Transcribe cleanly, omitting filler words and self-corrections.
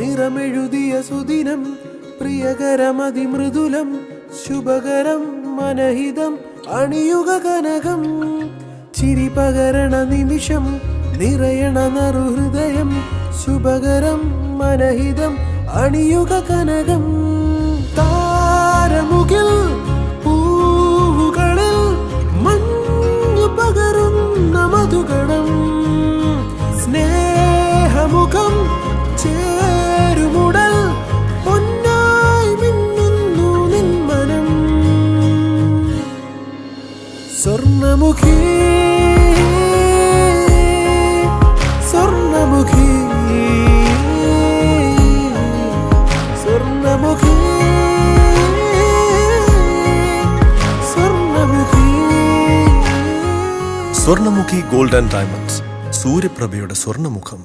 നിറമെഴുതിയ സുദിനം പ്രിയകരമതിമൃദുലം ശുഭകരം മനഹിതം അണിയുക കനകം ചിരി പകരണ നിമിഷം നിറയണ നറുഹൃദയം ശുഭകരം മനഹിതം അണിയുക കനകം താരമുകിൽ പൂവുകളിൽ മഞ്ഞു പകരുന്ന മധുകണം സ്നേഹമുഖം ചേരുമുടൽ പൊന്നായി മിന്നുന്നു നിന്മനം സ്വർണ്ണമുഖി സ്വർണ്ണമുഖി സ്വർണ്ണമുഖി സ്വർണ്ണമുഖി സ്വർണ്ണമുഖി ഗോൾഡ് ആൻഡ് ഡയമണ്ട്സ് സൂര്യപ്രഭയുടെ സ്വർണ്ണമുഖം.